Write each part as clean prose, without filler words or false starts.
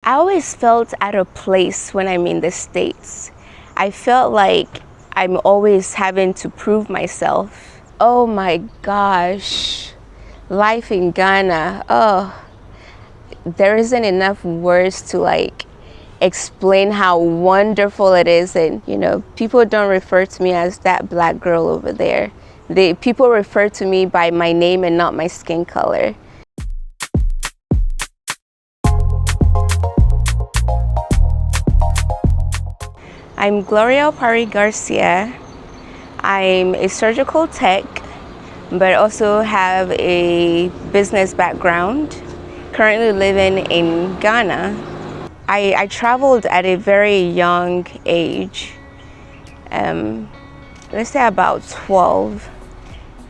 I always felt out of place when I'm in the States. I felt like I'm always having to prove myself. Oh my gosh, life in Ghana, oh, there isn't enough words to explain how wonderful it is. And people don't refer to me as that black girl over there. People refer to me by my name and not my skin color. I'm Gloria Garcia. I'm a surgical tech, but also have a business background. Currently living in Ghana. I traveled at a very young age, let's say about 12.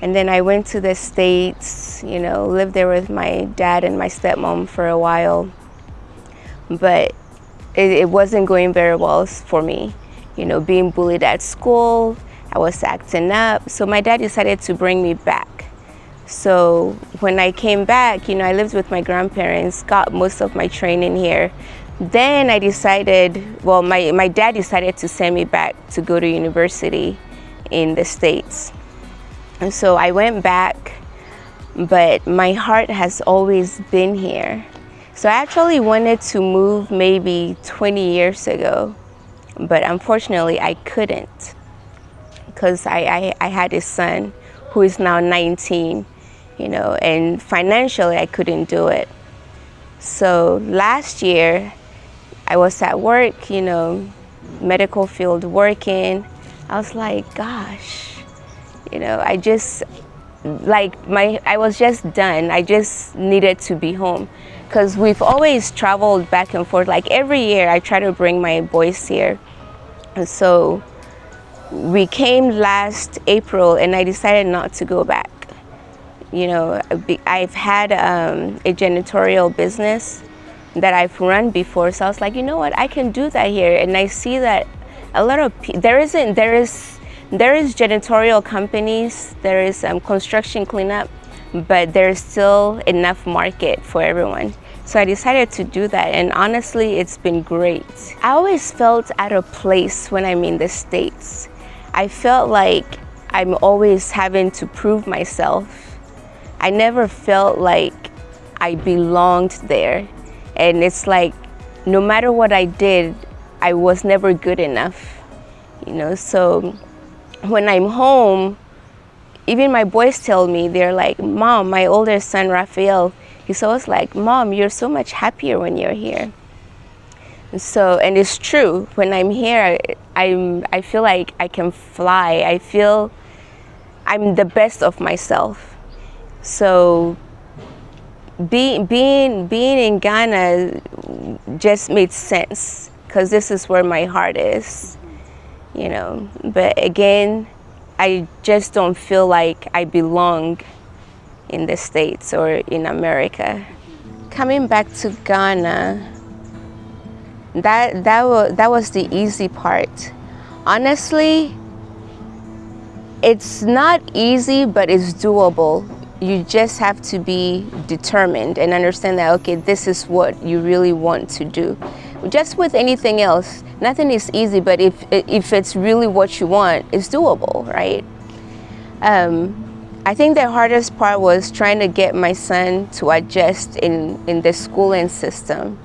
And then I went to the States, lived there with my dad and my stepmom for a while. But it wasn't going very well for me, being bullied at school. I was acting up. So my dad decided to bring me back. So when I came back, I lived with my grandparents, got most of my training here. Then I decided, well, my dad decided to send me back to go to university in the States. And so I went back, but my heart has always been here. So I actually wanted to move maybe 20 years ago, but unfortunately I couldn't because I had a son who is now 19, and financially I couldn't do it. So last year I was at work, medical field working. I was like, gosh, I was just done. I just needed to be home. Because we've always traveled back and forth. Like every year I try to bring my boys here. And so we came last April and I decided not to go back. I've had a janitorial business that I've run before. So I was like, you know what, I can do that here. And I see that a lot of there is janitorial companies, there is construction cleanup, but there's still enough market for everyone. So I decided to do that, and honestly, it's been great. I always felt out of place when I'm in the States. I felt like I'm always having to prove myself. I never felt like I belonged there. And it's like, no matter what I did, I was never good enough, So when I'm home, even my boys tell me, they're like, Mom, my older son, Raphael, he's always like, Mom, you're so much happier when you're here. And it's true. When I'm here, I feel like I can fly. I feel I'm the best of myself. So being in Ghana just made sense because this is where my heart is, But again, I just don't feel like I belong in the States or in America. Coming back to Ghana, that was the easy part. Honestly, it's not easy, but it's doable. You just have to be determined and understand that, okay, this is what you really want to do. Just with anything else, nothing is easy, but if it's really what you want, it's doable, right? I think the hardest part was trying to get my son to adjust in the schooling system,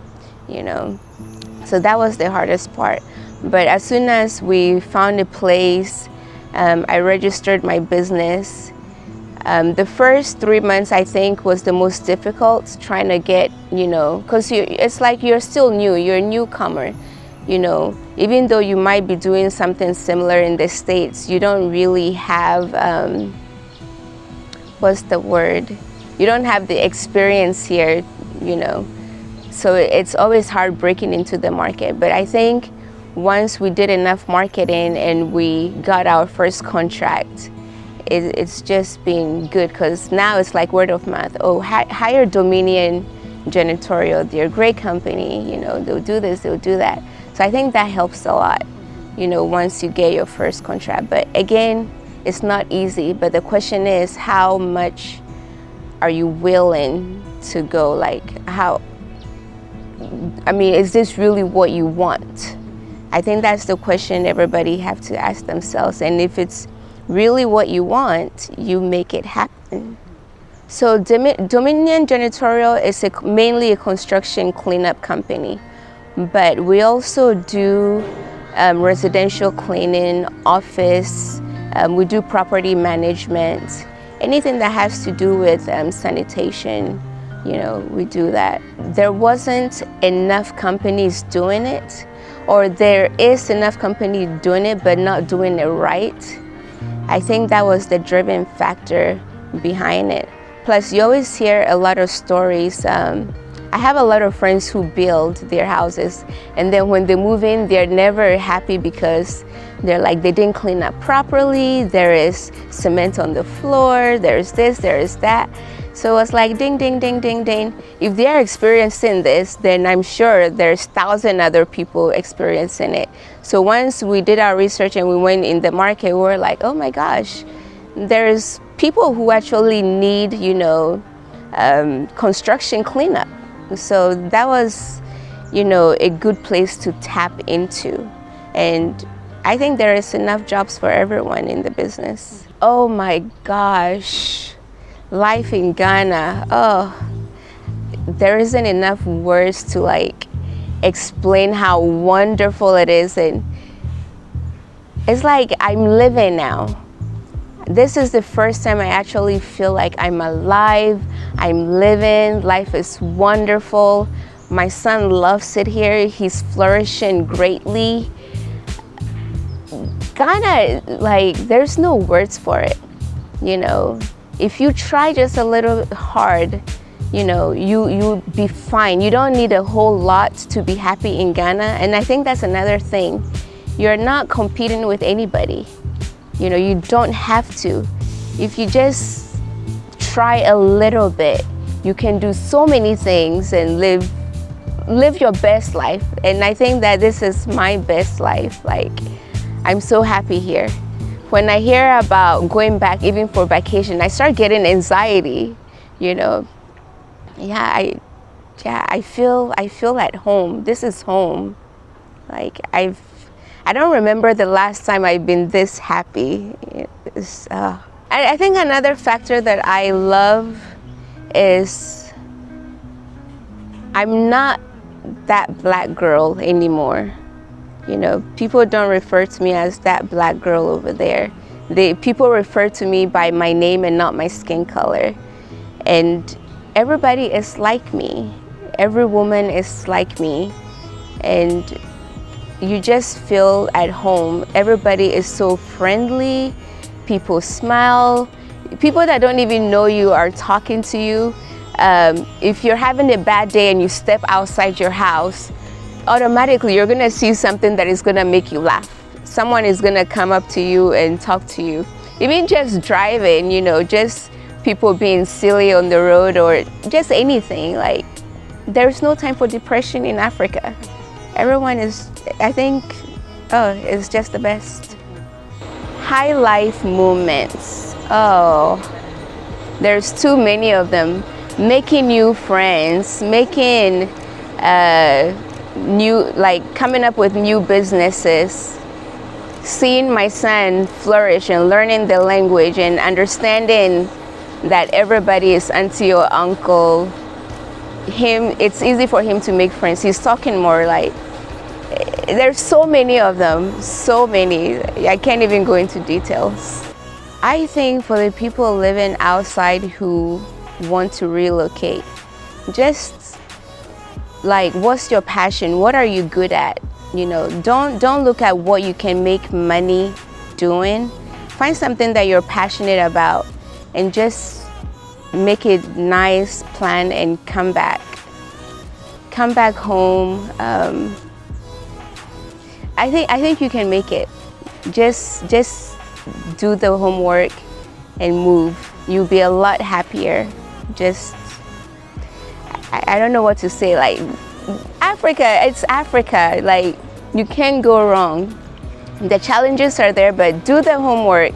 So that was the hardest part. But as soon as we found a place, I registered my business. The first 3 months, I think, was the most difficult, trying to get, because it's like you're still new, you're a newcomer, Even though you might be doing something similar in the States, you don't really have, what's the word? You don't have the experience here, So it's always hard breaking into the market. But I think once we did enough marketing and we got our first contract, it's just been good because now it's like word of mouth. Oh, hire Dominion Janitorial. They're a great company. They'll do this, they'll do that. So I think that helps a lot, once you get your first contract. But again, it's not easy. But the question is, how much are you willing to go? Like, I mean, is this really what you want? I think that's the question everybody have to ask themselves. And if it's really what you want, you make it happen. So Dominion Janitorial is mainly a construction cleanup company, but we also do residential cleaning, office, we do property management, anything that has to do with sanitation, you know, we do that. There wasn't enough companies doing it, or there is enough companies doing it but not doing it right. I think that was the driving factor behind it. Plus, you always hear a lot of stories. I have a lot of friends who build their houses, and then when they move in, they're never happy because they're like, they didn't clean up properly, there is cement on the floor, there's this, there is that. So it's like ding, ding, ding, ding, ding. If they're experiencing this, then I'm sure there's 1,000 other people experiencing it. So once we did our research and we went in the market, we were like, oh my gosh, there's people who actually need, you know, construction cleanup. So that was, you know, a good place to tap into. And I think there is enough jobs for everyone in the business. Oh my gosh, life in Ghana, oh, there isn't enough words to like explain how wonderful it is. And it's like I'm living now. This is the first time I actually feel like I'm alive, I'm living, life is wonderful. My son loves it here, he's flourishing greatly. Ghana, like, there's no words for it, you know. If you try just a little hard, you know, you'll be fine. You don't need a whole lot to be happy in Ghana. And I think that's another thing. You're not competing with anybody. You know, you don't have to. If you just try a little bit, you can do so many things and live your best life. And I think that this is my best life. Like, I'm so happy here. When I hear about going back even for vacation, I start getting anxiety, you know. I feel at home. This is home. Like, I don't remember the last time I've been this happy. I think another factor that I love is I'm not that black girl anymore. You know, people don't refer to me as that black girl over there. People refer to me by my name and not my skin color. And everybody is like me. Every woman is like me. And you just feel at home. Everybody is so friendly. People smile. People that don't even know you are talking to you. If you're having a bad day and you step outside your house, automatically you're gonna see something that is gonna make you laugh. Someone is gonna come up to you and talk to you. Even just driving, you know, just people being silly on the road or just anything. Like, there's no time for depression in Africa. Everyone is, I think, it's just the best. High life moments. Oh, there's too many of them. Making new friends, making coming up with new businesses, seeing my son flourish and learning the language and understanding that everybody is auntie or uncle. It's easy for him to make friends. He's talking more. Like, there's so many of them, so many. I can't even go into details. I think for the people living outside who want to relocate, just like, what's your passion? What are you good at? You know, don't look at what you can make money doing. Find something that you're passionate about and just make it nice, plan, and come back home. I think you can make it. Just do the homework and move. You'll be a lot happier. Just, I don't know what to say. Like, Africa, it's Africa. Like, you can't go wrong. The challenges are there, but do the homework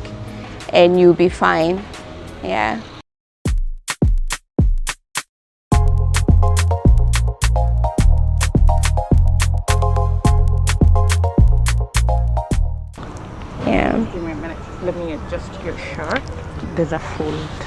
and you'll be fine. Yeah. Yeah. Give me a minute. Let me adjust your shirt. There's a fold.